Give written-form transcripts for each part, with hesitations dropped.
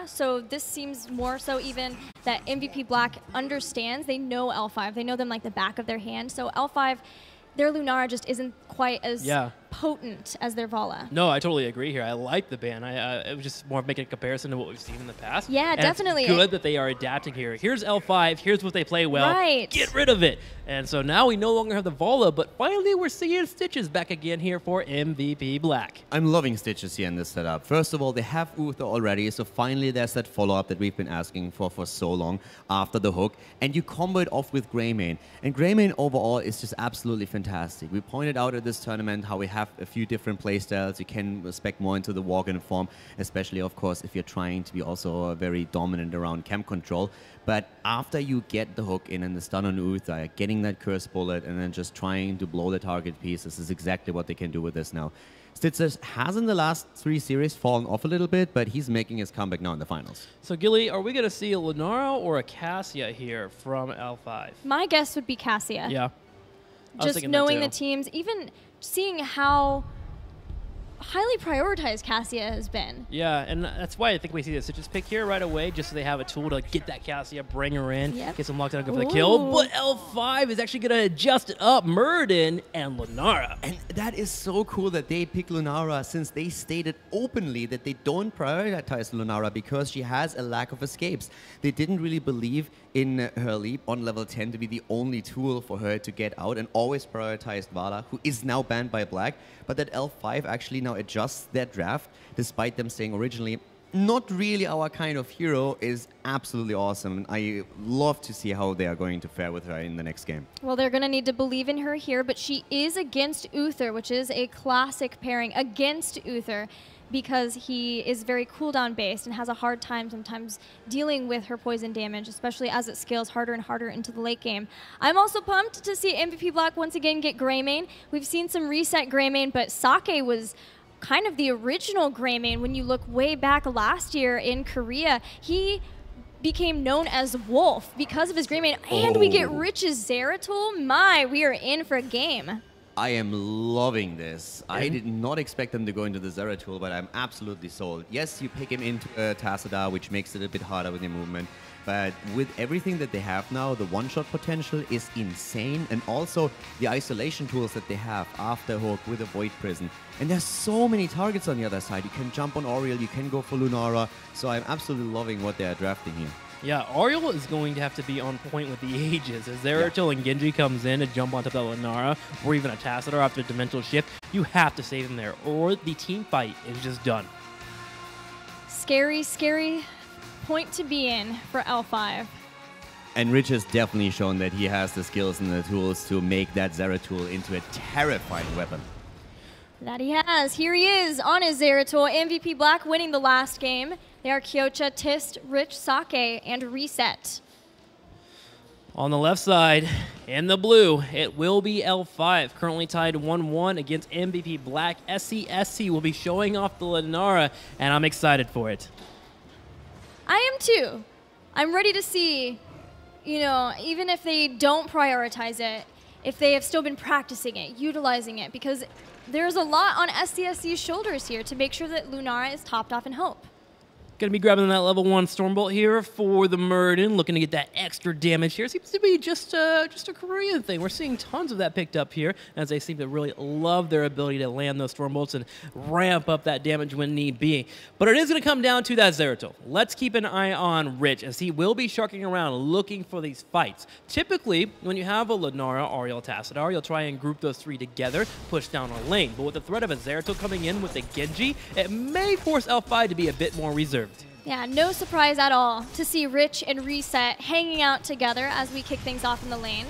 so this seems more so even that MVP Black understands. They know L5. They know them like the back of their hand. So L5, their Lunara just isn't quite as potent as their Vala. No, I totally agree here. I like the ban. It was just more of making a comparison to what we've seen in the past. Yeah, and definitely. It's good that they are adapting here. Here's L5. Here's what they play well. Right. Get rid of it. And so now we no longer have the Vala, but finally we're seeing Stitches back again here for MVP Black. I'm loving Stitches here in this setup. First of all, they have Uther already, so finally there's that follow-up that we've been asking for so long after the hook. And you combo it off with Greymane. And Greymane overall is just absolutely fantastic. We pointed out at this tournament how we have a few different playstyles. You can spec more into the walk-in form, especially, of course, if you're trying to be also very dominant around camp control. But after you get the hook in and the stun on Uther, getting that curse bullet and then just trying to blow the target piece, this is exactly what they can do with this now. Stitches has in the last 3 series fallen off a little bit, but he's making his comeback now in the finals. So, Gilly, are we going to see a Lunara or a Cassia here from L5? My guess would be Cassia. Yeah. Just knowing the teams, even seeing how highly prioritized Cassia has been. Yeah, and that's why I think we see the Stitches pick here right away, just so they have a tool to get that Cassia, bring her in, get some lockdown, go for the kill. But L5 is actually going to adjust it up. Murden and Lunara. And that is so cool that they pick Lunara, since they stated openly that they don't prioritize Lunara because she has a lack of escapes. They didn't really believe in her leap on level 10 to be the only tool for her to get out, and always prioritized Vala, who is now banned by Black. But that L5 actually now adjusts their draft, despite them saying originally, not really our kind of hero, is absolutely awesome. I love to see how they are going to fare with her in the next game. Well, they're going to need to believe in her here, but she is against Uther, which is a classic pairing against Uther, because he is very cooldown based and has a hard time sometimes dealing with her poison damage, especially as it scales harder and harder into the late game. I'm also pumped to see MVP Black once again get Greymane. We've seen some reset Greymane, but Sake was kind of the original Greymane when you look way back last year in Korea. He became known as Wolf because of his Greymane, and we get Rich's Zeratul. My, we are in for a game. I am loving this. I did not expect them to go into the Zeratul, but I'm absolutely sold. Yes, you pick him into Tassadar, which makes it a bit harder with your movement. But with everything that they have now, the one-shot potential is insane. And also the isolation tools that they have after hook with a Void Prison. And there's so many targets on the other side. You can jump on Oriel, you can go for Lunara. So I'm absolutely loving what they're drafting here. Yeah, Oriel is going to have to be on point with the ages. As Zeratul and Genji comes in to jump on top of Lunara, or even a Tassadar after a Dimensional Shift, you have to save him there, or the team fight is just done. Scary, scary point to be in for L5. And Rich has definitely shown that he has the skills and the tools to make that Zeratul into a terrifying weapon. That he has. Here he is on his Zeratul. MVP Black winning the last game. They are Kyocha, Tist, Rich, Sake, and Reset. On the left side, in the blue, it will be L5, currently tied 1-1 against MVP Black. SCSC will be showing off the Lunara, and I'm excited for it. I am too. I'm ready to see, you know, even if they don't prioritize it, if they have still been practicing it, utilizing it, because there's a lot on SCSC's shoulders here to make sure that Lunara is topped off in hope. Going to be grabbing that level 1 Stormbolt here for the Murden, looking to get that extra damage here. Seems to be just a Korean thing. We're seeing tons of that picked up here, as they seem to really love their ability to land those Stormbolts and ramp up that damage when need be. But it is going to come down to that Zeratul. Let's keep an eye on Rich, as he will be sharking around looking for these fights. Typically, when you have a Lunara, Oriel, Tassadar, you'll try and group those 3 together, push down a lane. But with the threat of a Zeratul coming in with a Genji, it may force L5 to be a bit more reserved. Yeah, no surprise at all to see Rich and Reset hanging out together as we kick things off in the lane.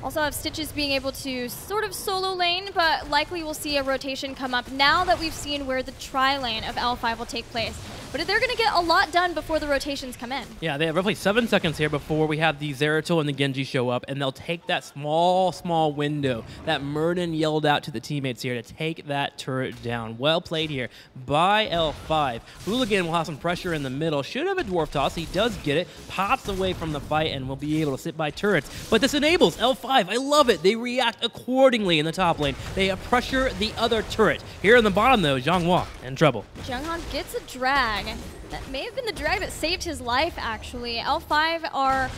Also have Stitches being able to sort of solo lane, but likely we'll see a rotation come up now that we've seen where the tri-lane of L5 will take place. But they're going to get a lot done before the rotations come in. Yeah, they have roughly 7 seconds here before we have the Zeratul and the Genji show up, and they'll take that small window that Murden yelled out to the teammates here to take that turret down. Well played here by L5. Hooligan will have some pressure in the middle. Should have a Dwarf Toss. He does get it. Pops away from the fight and will be able to sit by turrets. But this enables L5. I love it. They react accordingly in the top lane. They pressure the other turret. Here in the bottom, though, Zhanghua in trouble. Zhanghua gets a drag. drag. That may have been the drag that saved his life, actually. L5 are...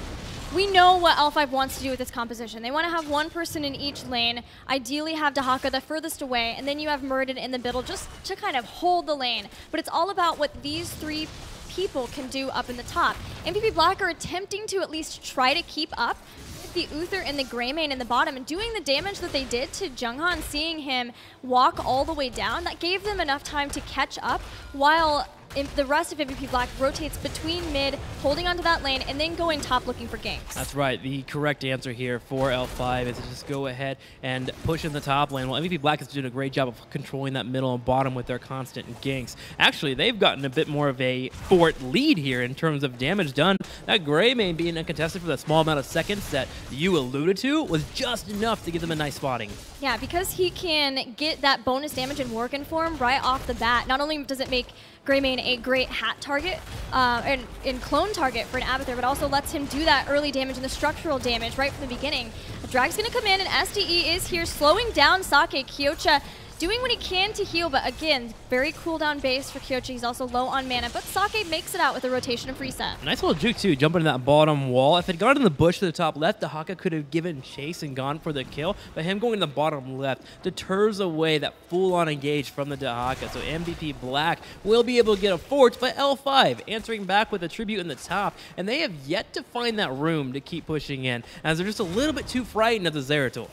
We know what L5 wants to do with this composition. They want to have one person in each lane, ideally have Dahaka the furthest away, and then you have Murden in the middle just to kind of hold the lane. But it's all about what these three people can do up in the top. MVP Black are attempting to at least try to keep up with the Uther and the Greymane in the bottom, and doing the damage that they did to Junghan, seeing him walk all the way down, that gave them enough time to catch up, while the rest of MVP Black rotates between mid, holding onto that lane, and then going top looking for ganks. That's right. The correct answer here for L5 is to just go ahead and push in the top lane. Well, MVP Black is doing a great job of controlling that middle and bottom with their constant ganks. Actually, they've gotten a bit more of a fort lead here in terms of damage done. That Greymane being uncontested for the small amount of seconds that you alluded to was just enough to give them a nice spotting. Yeah, because he can get that bonus damage and work inform right off the bat. Not only does it make Greymane a great hat target and clone target for an Abathur, but also lets him do that early damage and the structural damage right from the beginning. The drag's going to come in, and SDE is here slowing down Sake. Kyocha doing what he can to heal, but again, very cooldown base for Kyocha. He's also low on mana, but Sake makes it out with a rotation of reset. Nice little juke too, jumping to that bottom wall. If it got in the bush to the top left, Dahaka could have given chase and gone for the kill, but him going to the bottom left deters away that full-on engage from the Dahaka. So MVP Black will be able to get a fort, but L5 answering back with a tribute in the top, and they have yet to find that room to keep pushing in, as they're just a little bit too frightened of the Zeratul.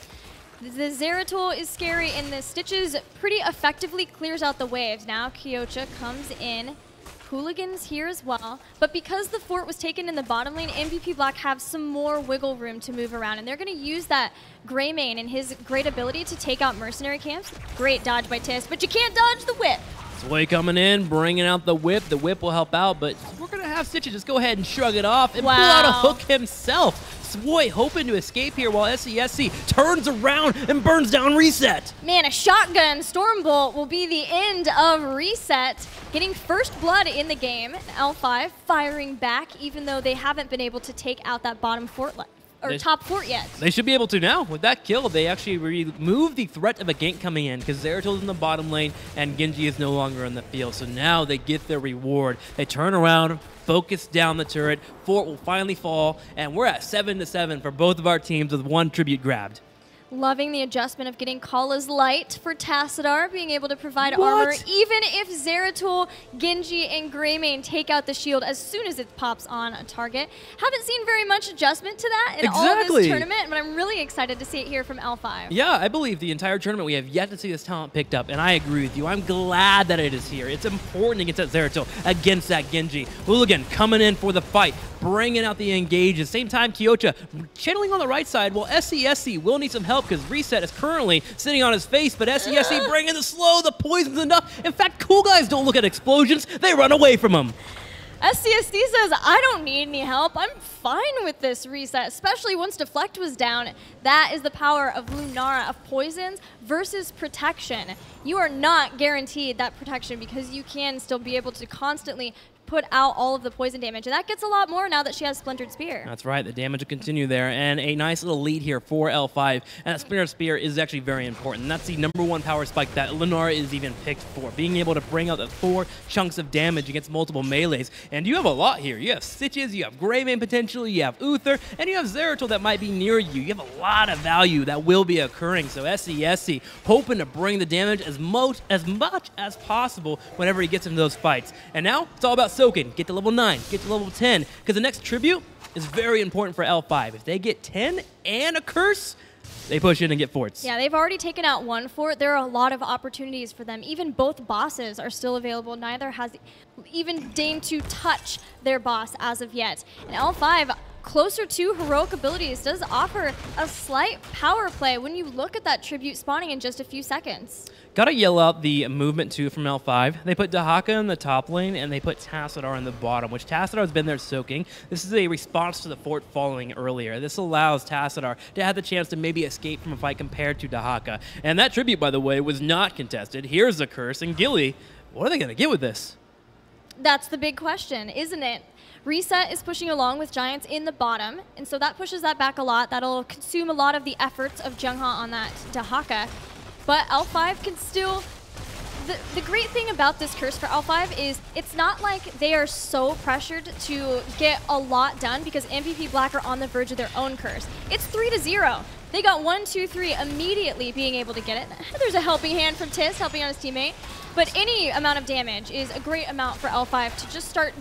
The Zeratul is scary, and the Stitches pretty effectively clears out the waves. Now Kyocha comes in. Hooligans here as well. But because the fort was taken in the bottom lane, MVP Black have some more wiggle room to move around, and they're going to use that Greymane and his great ability to take out mercenary camps. Great dodge by Tis, but you can't dodge the whip. Sway coming in, bringing out the whip. The whip will help out, but we're going to have Stitches just go ahead and shrug it off and pull out a hook himself. Swoy hoping to escape here while SESC turns around and burns down Reset. Man, a shotgun Stormbolt will be the end of Reset. Getting first blood in the game. L5 firing back, even though they haven't been able to take out that bottom fort top fort yet. They should be able to now. With that kill, they actually remove the threat of a gank coming in, because Zeratul's in the bottom lane and Genji is no longer in the field. So now they get their reward. They turn around, focus down the turret, fort will finally fall, and we're at 7-7 for both of our teams with one tribute grabbed. Loving the adjustment of getting Kala's Light for Tassadar, being able to provide armor, even if Zeratul, Genji, and Greymane take out the shield as soon as it pops on a target. Haven't seen very much adjustment to that in all of this tournament, but I'm really excited to see it here from L5. Yeah, I believe the entire tournament we have yet to see this talent picked up, and I agree with you. I'm glad that it is here. It's important against that Zeratul, against that Genji. Hooligan coming in for the fight, bringing out the engage. At the same time, Kyocha channeling on the right side, while SESC will need some help because Reset is currently sitting on his face, but SESC bringing the slow, the poison's enough. In fact, cool guys don't look at explosions, they run away from them. SCSD says, I don't need any help. I'm fine with this Reset, especially once Deflect was down. That is the power of Lunara, of poisons versus protection. You are not guaranteed that protection because you can still be able to constantly put out all of the poison damage, and that gets a lot more now that she has Splintered Spear. That's right, the damage will continue there, and a nice little lead here for L5, and that Splintered Spear is actually very important, and that's the #1 power spike that Lunara is even picked for, being able to bring out the 4 chunks of damage against multiple melees, and you have a lot here. You have Stitches, you have Greymane potentially, you have Uther, and you have Zeratul that might be near you. You have a lot of value that will be occurring, so SESC hoping to bring the damage as much as possible whenever he gets into those fights. And now, it's all about soaking. Get to level 9, get to level 10, because the next tribute is very important for L5. If they get 10 and a curse, they push in and get forts. Yeah, they've already taken out 1 fort. There are a lot of opportunities for them. Even both bosses are still available. Neither has even deigned to touch their boss as of yet. And L5, closer to heroic abilities, does offer a slight power play when you look at that tribute spawning in just a few seconds. Gotta yell out the movement too from L5. They put Dahaka in the top lane and they put Tassadar in the bottom, which Tassadar has been there soaking. This is a response to the fort falling earlier. This allows Tassadar to have the chance to maybe escape from a fight compared to Dahaka. And that tribute, by the way, was not contested. Here's the curse, and Gilly, what are they gonna get with this? That's the big question, isn't it? Reset is pushing along with Giants in the bottom, and so that pushes that back a lot. That'll consume a lot of the efforts of Jungha on that Dahaka. But L5 can still the great thing about this curse for L5 is it's not like they are so pressured to get a lot done because MVP Black are on the verge of their own curse. It's 3-0. They got 1, 2, 3 immediately being able to get it. There's a helping hand from Tis helping on his teammate. But any amount of damage is a great amount for L5 to just start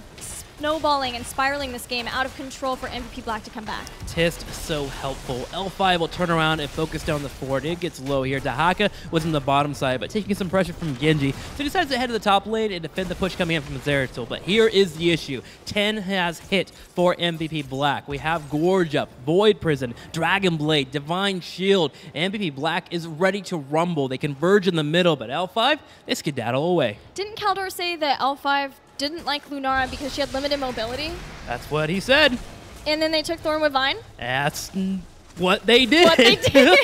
snowballing and spiraling this game out of control for MVP Black to come back. Tist so helpful. L5 will turn around and focus down the fort. It gets low here. Dahaka was in the bottom side, but taking some pressure from Genji. So he decides to head to the top lane and defend the push coming in from Zeratul. But here is the issue. 10 has hit for MVP Black. We have Gorge up, Void Prison, Dragon Blade, Divine Shield. MVP Black is ready to rumble. They converge in the middle, but L5, they skedaddle away. Didn't Kaldor say that L5 didn't like Lunara because she had limited mobility? That's what he said. And then they took Thornwood Vine? That's what they did. What they did.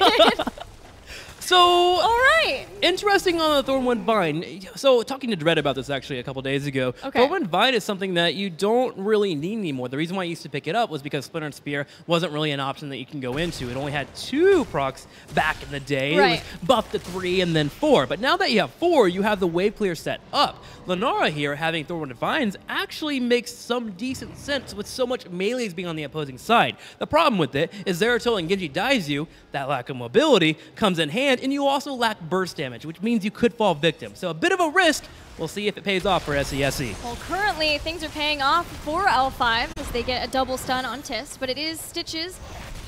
So, all right. Interesting on the Thornwood Vine. So, talking to Dread about this actually a couple days ago, Okay. Thornwood Vine is something that you don't really need anymore. The reason why I used to pick it up was because Splinter and Spear wasn't really an option that you can go into. It only had 2 procs back in the day. Right. It was buff to 3 and then 4. But now that you have 4, you have the wave clear set up. Lunara here having Thornwood Vines actually makes some decent sense with so much melees being on the opposing side. The problem with it is Zeratul and Genji dies you, that lack of mobility comes in hand, and you also lack burst damage, which means you could fall victim. So a bit of a risk. We'll see if it pays off for SESE. Well, currently things are paying off for L5 as they get a double stun on Tist, but it is Stitches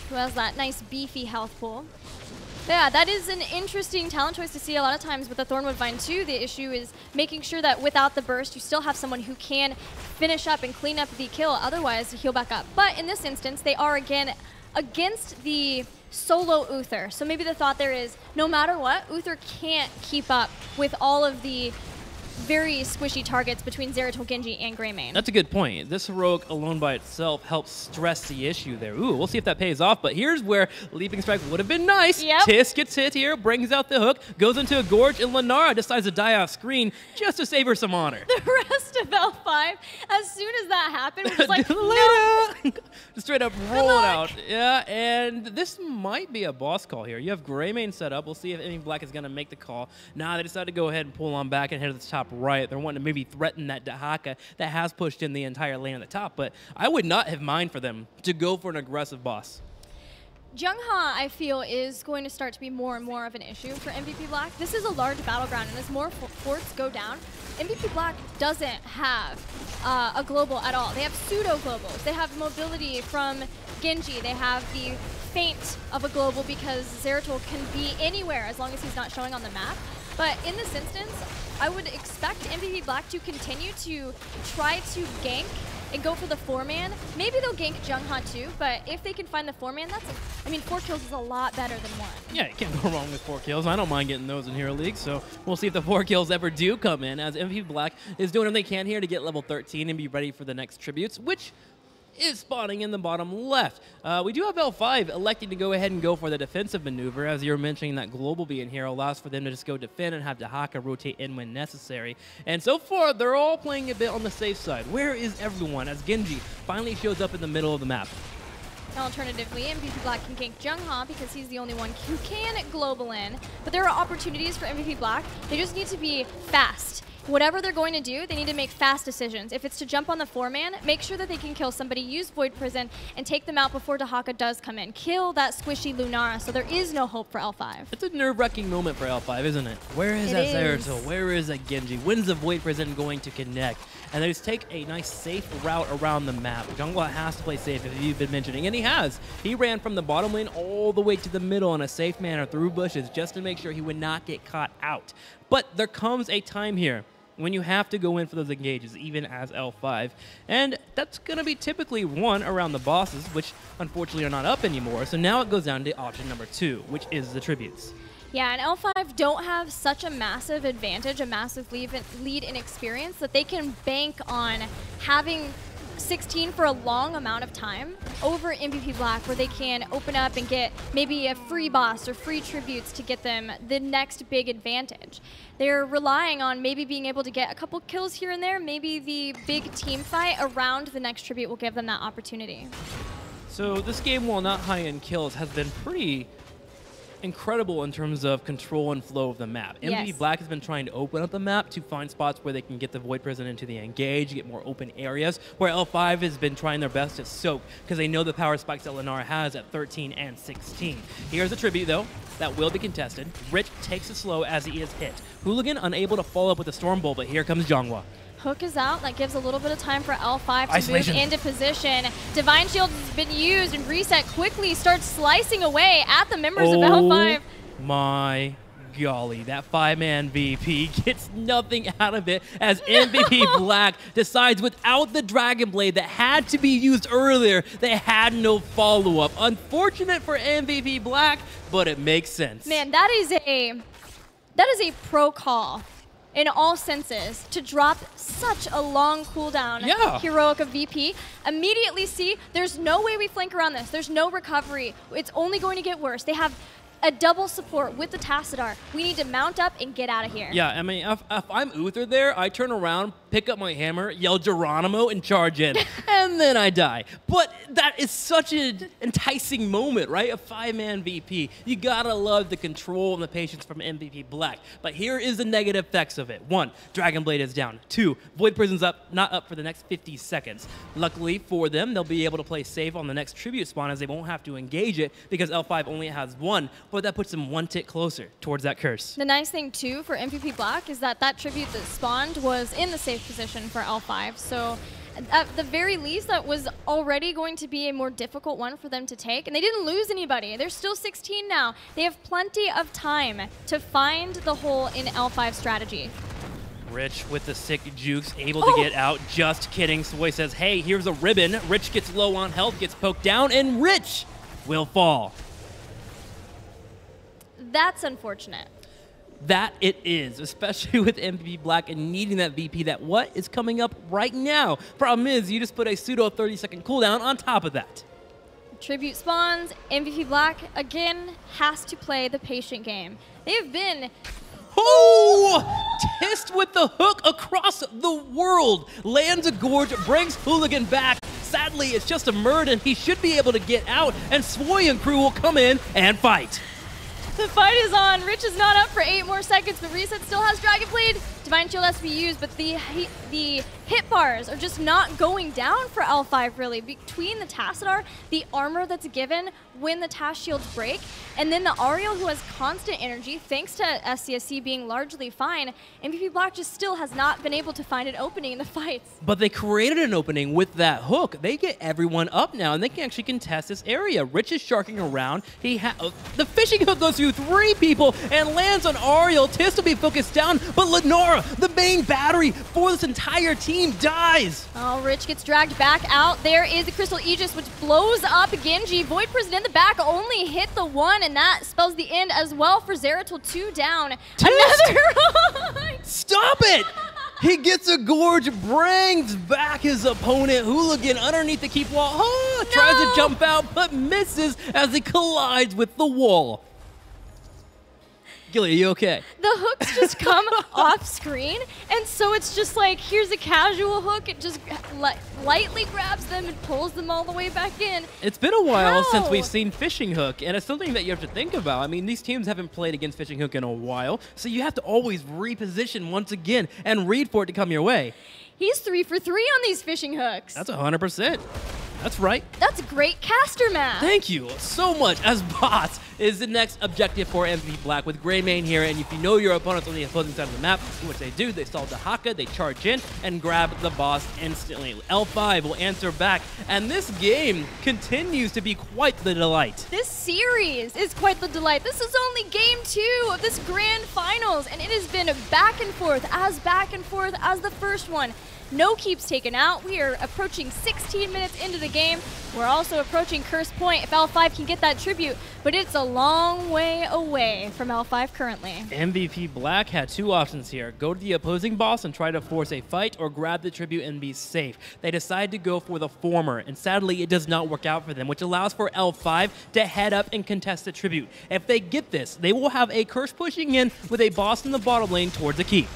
who has that nice beefy health pool. Yeah, that is an interesting talent choice to see a lot of times with the Thornwood Vine too. The issue is making sure that without the burst, you still have someone who can finish up and clean up the kill, otherwise heal back up. But in this instance, they are again against the solo Uther. So maybe the thought there is, no matter what, Uther can't keep up with all of the very squishy targets between Zeratul, Genji, and Greymane. That's a good point. This heroic alone by itself helps stress the issue there. Ooh, we'll see if that pays off, but here's where Leaping Strike would have been nice. Yep. Tis gets hit here, brings out the hook, goes into a Gorge, and Lunara decides to die off screen just to save her some honor. The rest of L5, as soon as that happened, was like, no! Just straight up rolling out. Yeah, and this might be a boss call here. You have Greymane set up. We'll see if any Black is going to make the call. Nah, they decided to go ahead and pull on back and head to the top right. They're wanting to maybe threaten that Dahaka that has pushed in the entire lane at the top, but I would not have mind for them to go for an aggressive boss. Jungha, I feel, is going to start to be more and more of an issue for MVP Black. This is a large battleground, and as more forts go down, MVP Black doesn't have a global at all. They have pseudo-globals. They have mobility from Genji. They have the feint of a global because Zeratul can be anywhere as long as he's not showing on the map. But in this instance, I would expect MVP Black to continue to try to gank and go for the 4-man. Maybe they'll gank Jungha too, but if they can find the 4-man, I mean, 4 kills is a lot better than 1. Yeah, you can't go wrong with 4 kills. I don't mind getting those in Hero League, so we'll see if the 4 kills ever do come in, as MVP Black is doing what they can here to get level 13 and be ready for the next tributes, which is spawning in the bottom left. We do have L5 electing to go ahead and go for the defensive maneuver, as you were mentioning that global being here allows for them to just go defend and have Dahaka rotate in when necessary. And so far, they're all playing a bit on the safe side. Where is everyone as Genji finally shows up in the middle of the map? Alternatively, MVP Black can gank Jungha because he's the only one who can global in. But there are opportunities for MVP Black. They just need to be fast. Whatever they're going to do, they need to make fast decisions. If it's to jump on the 4-man, make sure that they can kill somebody, use Void Prison, and take them out before Dahaka does come in. Kill that squishy Lunara, so there is no hope for L5. It's a nerve-wracking moment for L5, isn't it? Where is that Zeratul? Where is that Genji? When's the Void Prison going to connect? And they just take a nice safe route around the map. Jungla has to play safe, as you've been mentioning, and he has. He ran from the bottom lane all the way to the middle in a safe manner through bushes just to make sure he would not get caught out. But there comes a time here when you have to go in for those engages, even as L5. And that's going to be typically one around the bosses, which unfortunately are not up anymore. So now it goes down to option number 2, which is the tributes. Yeah, and L5 don't have such a massive advantage, a massive lead in experience, that they can bank on having 16 for a long amount of time over MVP Black, where they can open up and get maybe a free boss or free tributes to get them the next big advantage. They're relying on maybe being able to get a couple kills here and there. Maybe the big team fight around the next tribute will give them that opportunity. So this game, while not high in kills, has been pretty incredible in terms of control and flow of the map. MVP Yes. Black has been trying to open up the map to find spots where they can get the Void Prison into the engage, get more open areas, where L5 has been trying their best to soak because they know the power spikes that Lenara has at 13 and 16. Here's a tribute, though, that will be contested. Rich takes it slow as he is hit. Hooligan unable to follow up with the Storm Bolt, but here comes Jonghwa. Hook is out. That gives a little bit of time for L5 to Isolation. move into position. Divine Shield has been used and reset quickly. Starts slicing away at the members of L5. My golly, that 5-man VP gets nothing out of it as MVP Black decides without the Dragon Blade that had to be used earlier, they had no follow-up. Unfortunate for MVP Black, but it makes sense. Man, that is a pro call in all senses to drop such a long cooldown. Yeah. Heroic of VP. Immediately see, there's no way we flank around this. There's no recovery. It's only going to get worse. They have a double support with the Tassadar. We need to mount up and get out of here. Yeah, I mean, if I'm Uther there, I turn around, pick up my hammer, yell Geronimo, and charge in. And then I die. But that is such an enticing moment, right? A 5-man VP. You gotta love the control and the patience from MVP Black. But here is the negative effects of it. 1, Dragon Blade is down. 2, Void Prison's up, not up for the next 50 seconds. Luckily for them, they'll be able to play safe on the next tribute spawn as they won't have to engage it because L5 only has 1. But that puts them 1 tick closer towards that curse. The nice thing, too, for MVP Black is that tribute that spawned was in the safe position for L5. So at the very least, that was already going to be a more difficult one for them to take. And they didn't lose anybody. They're still 16 now. They have plenty of time to find the hole in L5 strategy. Rich with the sick jukes, able to get out. Just kidding. Soy says, hey, here's a ribbon. Rich gets low on health, gets poked down, and Rich will fall. That's unfortunate. That it is, especially with MVP Black and needing that VP that what is coming up right now. Problem is, you just put a pseudo 30-second cooldown on top of that. Tribute spawns. MVP Black, again, has to play the patient game. They've been... Oh! Tissed with the hook across the world. Lands a gorge, brings Hooligan back. Sadly, it's just a Murd, and he should be able to get out, and Swoy and crew will come in and fight. The fight is on. Rich is not up for 8 more seconds, but Reset still has Dragon Blade. Divine Shield has to be used, but the hit bars are just not going down for L5, really. Between the Tassadar, the armor that's given when the Tass Shields break, and then the Ariel who has constant energy, thanks to SCSC being largely fine, MVP Black just still has not been able to find an opening in the fights. But they created an opening with that hook. They get everyone up now, and they can actually contest this area. Rich is sharking around. The fishing hook goes through 3 people and lands on Ariel. Tiss will be focused down, but Lenora, the main battery for this entire team, dies. Oh, Rich gets dragged back out. There is the Crystal Aegis, which blows up Genji. Void Prison in the back only hit the 1, and that spells the end as well for Zeratul. 2 down. Another. Stop it! He gets a gorge, brings back his opponent. Hooligan underneath the keep wall. Oh, tries to jump out, but misses as he collides with the wall. Gilly, are you okay? The hooks just come off screen, and so it's just like, here's a casual hook. It just lightly grabs them and pulls them all the way back in. It's been a while How? since we've seen Fishing Hook, and it's something that you have to think about. I mean, these teams haven't played against Fishing Hook in a while, so you have to always reposition once again and read for it to come your way. He's 3 for 3 on these fishing hooks. That's 100%. That's right. That's great caster math. Thank you so much. As boss is the next objective for MVP Black with Greymane here, and if you know your opponent's on the opposing side of the map, which they do, they stall the Haka, they charge in and grab the boss instantly. L5 will answer back, and this game continues to be quite the delight. This series is quite the delight. This is only game 2 of this grand finals, and it has been back and forth as the first one. No keeps taken out. We are approaching 16 minutes into the game. We're also approaching Curse Point if L5 can get that tribute, but it's a long way away from L5 currently. MVP Black had 2 options here. Go to the opposing boss and try to force a fight, or grab the tribute and be safe. They decide to go for the former, and sadly it does not work out for them, which allows for L5 to head up and contest the tribute. If they get this, they will have a curse pushing in with a boss in the bottom lane towards the keep.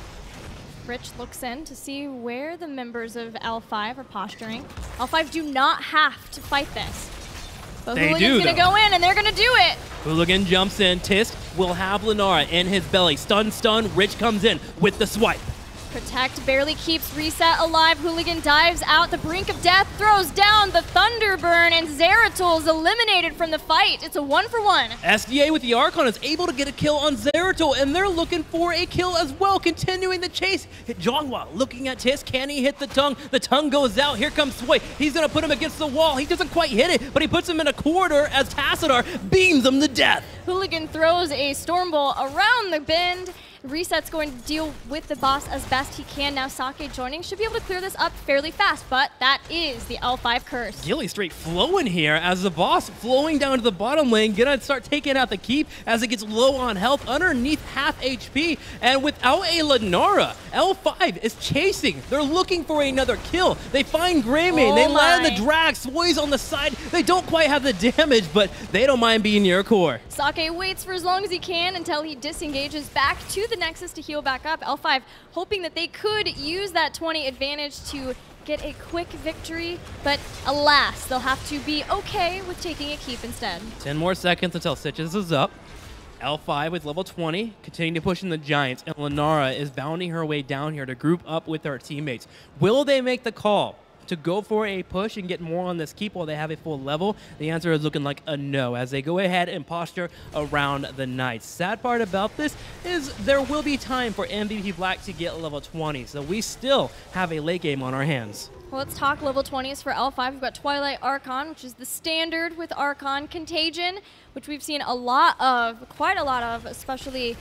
Rich looks in to see where the members of L5 are posturing. L5 do not have to fight this. But They Hooligan's do, going to though. go in, and they're going to do it. Hooligan jumps in. Tist will have Lunara in his belly. Stun, stun. Rich comes in with the swipe. Protect barely keeps Reset alive. Hooligan dives out the brink of death, throws down the Thunderburn, and Zeratul is eliminated from the fight. It's a 1-for-1. SDA with the Archon is able to get a kill on Zeratul, and they're looking for a kill as well, continuing the chase. Jongwa looking at Tisk. Can he hit the tongue? The tongue goes out. Here comes Sway. He's going to put him against the wall. He doesn't quite hit it, but he puts him in a corridor as Tassadar beams him to death. Hooligan throws a Storm Bolt around the bend. Reset's going to deal with the boss as best he can. Now Sake joining should be able to clear this up fairly fast, but that is the L5 curse. Gilly straight flowing here as the boss flowing down to the bottom lane, gonna start taking out the keep as it gets low on health, underneath half HP, and without a Lunara, L5 is chasing. They're looking for another kill. They find Greymane, they land the drag, Swoy's on the side. They don't quite have the damage, but they don't mind being near core. Sake waits for as long as he can until he disengages back to the Nexus to heal back up. L5 hoping that they could use that 20 advantage to get a quick victory, but alas, they'll have to be okay with taking a keep instead. 10 more seconds until Stitches is up. L5 with level 20, continuing to push in the Giants, and Lunara is bounding her way down here to group up with her teammates. Will they make the call to go for a push and get more on this keep while they have a full level? The answer is looking like a no, as they go ahead and posture around the Knights. Sad part about this is there will be time for MVP Black to get level 20, so we still have a late game on our hands. Well, let's talk level 20s for L5. We've got Twilight Archon, which is the standard with Archon. Contagion, which we've seen a lot of, quite a lot of, especially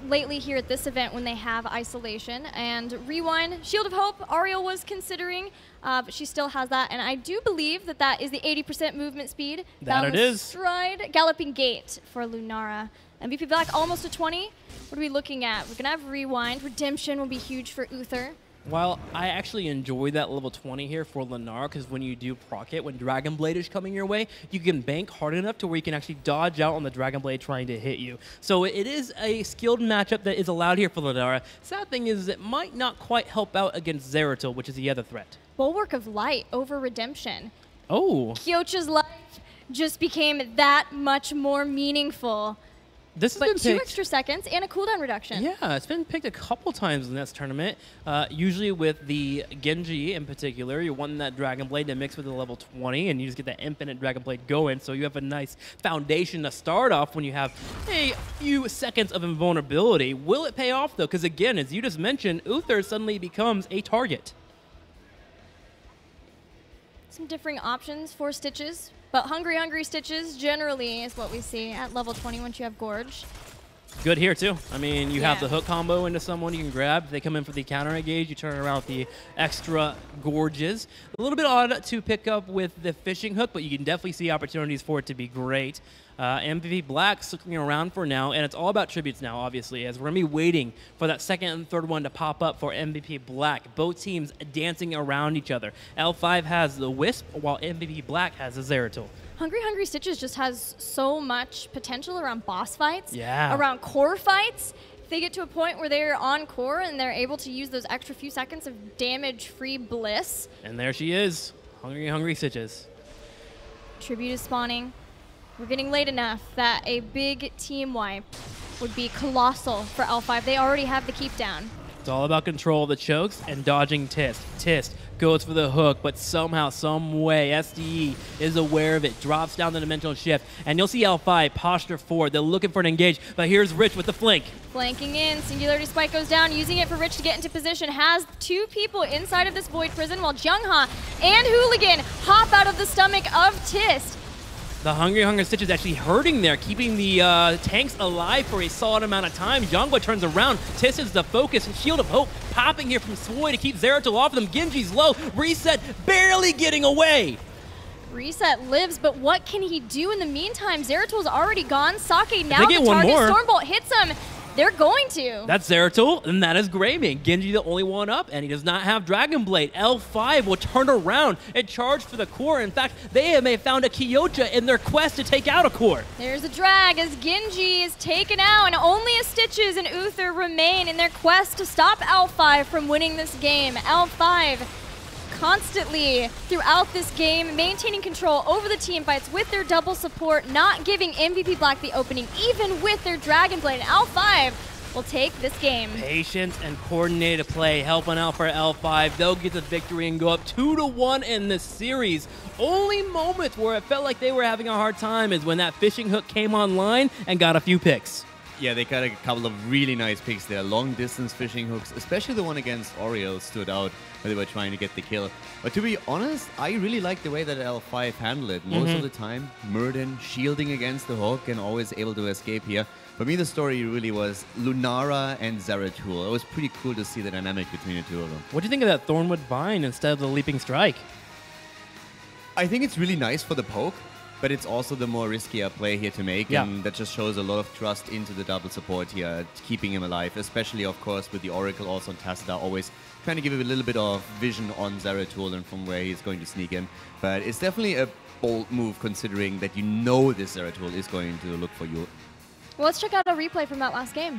lately here at this event when they have Isolation. And Rewind, Shield of Hope, Ariel was considering, but she still has that. And I do believe that that is the 80% movement speed. That it is. Stride, Galloping Gait for Lunara. MVP Black almost a 20. What are we looking at? We're going to have Rewind. Redemption will be huge for Uther. While I actually enjoy that level 20 here for Lunara, because when you do proc it, when Dragon Blade is coming your way, you can bank hard enough to where you can actually dodge out on the Dragon Blade trying to hit you. So it is a skilled matchup that is allowed here for Lunara. Sad thing is it might not quite help out against Zeratul, which is the other threat. Bulwark of Light over Redemption. Oh. Kyocha's life just became that much more meaningful. This has But been 2 picked. extra seconds and a cooldown reduction. Yeah, it's been picked a couple times in this tournament. Usually with the Genji in particular, you're wanting that Dragon Blade to mix with the level 20, and you just get that infinite Dragon Blade going. So you have a nice foundation to start off when you have a few seconds of invulnerability. Will it pay off, though? Because again, as you just mentioned, Uther suddenly becomes a target. Some differing options for Stitches, but Hungry Stitches generally is what we see at level 20 once you have Gorge. Good here, too. I mean, you have Yeah. the hook combo into someone you can grab. If they come in for the counter engage, you turn it around with the extra Gorges. A little bit odd to pick up with the fishing hook, but you can definitely see opportunities for it to be great. MVP Black's looking around for now, and it's all about tributes now, obviously, as we're going to be waiting for that second and third one to pop up for MVP Black. Both teams dancing around each other. L5 has the Wisp, while MVP Black has the Zeratul. Hungry Stitches just has so much potential around boss fights, Yeah. around core fights. If they get to a point where they're on core and they're able to use those extra few seconds of damage-free bliss. And there she is, Hungry Stitches. Tribute is spawning. We're getting late enough that a big team wipe would be colossal for L5. They already have the keep down. It's all about control of the chokes and dodging Tist. Tist goes for the hook, but somehow, some way, SDE is aware of it, drops down the dimensional shift, and you'll see L5 posture forward. They're looking for an engage, but here's Rich with the flank. Flanking in, Singularity Spike goes down, using it for Rich to get into position. Has 2 people inside of this Void Prison, while Jungha and Hooligan hop out of the stomach of Tist. The Hungry Stitch is actually hurting there, keeping the tanks alive for a solid amount of time. Jongwa turns around. Tist is the focus. Shield of Hope popping here from Swoy to keep Zeratul off them. Genji's low. Reset barely getting away. Reset lives, but what can he do in the meantime? Zeratul's already gone. Sake now they get the one target. more. Stormbolt hits him. They're going to. That's Zeratul, and that is Greymane. Genji the only one up, and he does not have Dragon Blade. L5 will turn around and charge for the core. In fact, they may have found a Kyocha in their quest to take out a core. There's a drag as Genji is taken out, and only a Stitches and Uther remain in their quest to stop L5 from winning this game. L5 constantly throughout this game, maintaining control over the team fights with their double support, not giving MVP Black the opening, even with their Dragon Blade. And L5 will take this game. Patience and coordinated play helping out for L5. They'll get the victory and go up 2-1 in the series. Only moments where it felt like they were having a hard time is when that fishing hook came online and got a few picks. Yeah, they got a couple of really nice picks there. Long-distance fishing hooks, especially the one against Oriel stood out where they were trying to get the kill. But to be honest, I really like the way that L5 handled it. Most of the time, Murden shielding against the hook and always able to escape here. For me, the story really was Lunara and Zeratul. It was pretty cool to see the dynamic between the two of them. What do you think of that Thornwood Vine instead of the Leaping Strike? I think it's really nice for the poke, but it's also the more riskier play here to make, and that just shows a lot of trust into the double support here, keeping him alive, especially, of course, with the Oracle also on Tassadar, always trying to give him a little bit of vision on Zeratul and from where he's going to sneak in. But it's definitely a bold move, considering that you know this Zeratul is going to look for you. Well, let's check out a replay from that last game.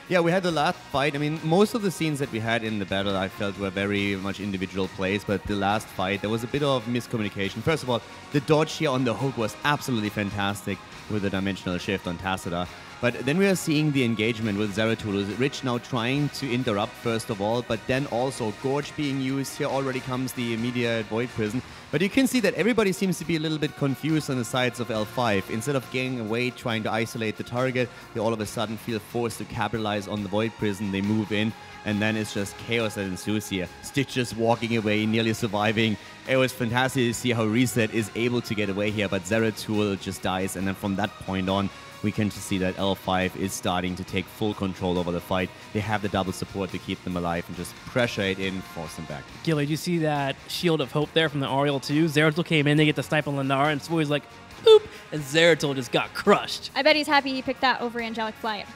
Yeah, we had the last fight. I mean, most of the scenes that we had in the battle I felt were very much individual plays, but the last fight, there was a bit of miscommunication. First of all, the dodge here on the hook was absolutely fantastic with the dimensional shift on Tassadar. But then we are seeing the engagement with Zeratul. Rich now trying to interrupt, first of all, but then also Gorge being used. Here already comes the immediate Void Prison. But you can see that everybody seems to be a little bit confused on the sides of L5. Instead of getting away, trying to isolate the target, they all of a sudden feel forced to capitalize on the Void Prison. They move in, and then it's just chaos that ensues here. Stitch just walking away, nearly surviving. It was fantastic to see how Reset is able to get away here, but Zeratul just dies, and then from that point on, we can just see that L5 is starting to take full control over the fight. They have the double support to keep them alive and just pressure it in, force them back. Gilly, did you see that Shield of Hope there from the Oriel too? Zeratul came in, they get the snipe on Lenara, and Swoy's like, boop, and Zeratul just got crushed. I bet he's happy he picked that over Angelic Flight.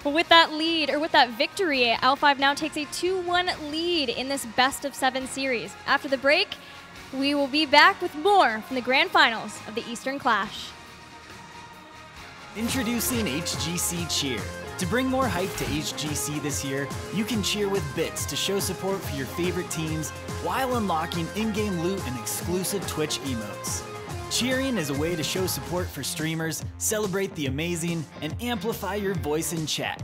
Well, with that lead, or with that victory, L5 now takes a 2-1 lead in this best-of-7 series. After the break, we will be back with more from the grand finals of the Eastern Clash. Introducing HGC Cheer. To bring more hype to HGC this year, you can cheer with bits to show support for your favorite teams while unlocking in-game loot and exclusive Twitch emotes. Cheering is a way to show support for streamers, celebrate the amazing, and amplify your voice in chat.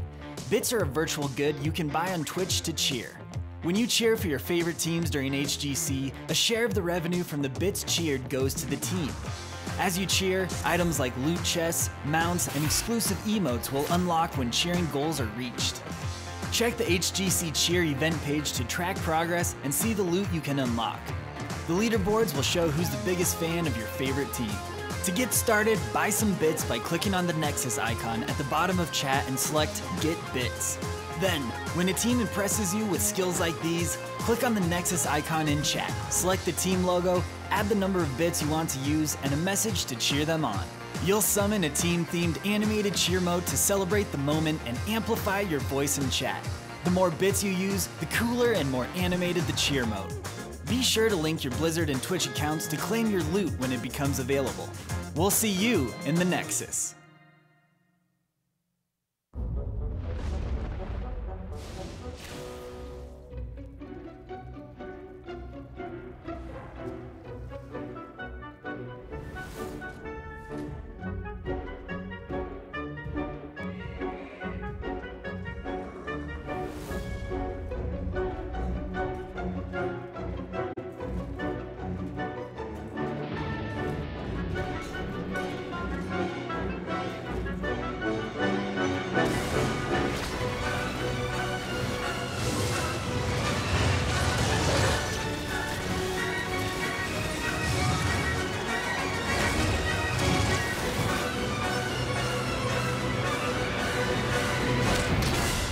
Bits are a virtual good you can buy on Twitch to cheer. When you cheer for your favorite teams during HGC, a share of the revenue from the bits cheered goes to the team. As you cheer, items like loot chests, mounts, and exclusive emotes will unlock when cheering goals are reached. Check the HGC Cheer event page to track progress and see the loot you can unlock. The leaderboards will show who's the biggest fan of your favorite team. To get started, buy some bits by clicking on the Nexus icon at the bottom of chat and select Get Bits. Then, when a team impresses you with skills like these, click on the Nexus icon in chat, select the team logo, add the number of bits you want to use, and a message to cheer them on. You'll summon a team-themed animated cheer mode to celebrate the moment and amplify your voice in chat. The more bits you use, the cooler and more animated the cheer mode. Be sure to link your Blizzard and Twitch accounts to claim your loot when it becomes available. We'll see you in the Nexus.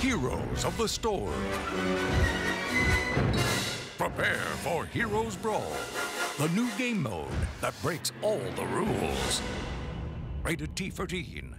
Heroes of the Storm. Prepare for Heroes Brawl, the new game mode that breaks all the rules. Rated T for teen.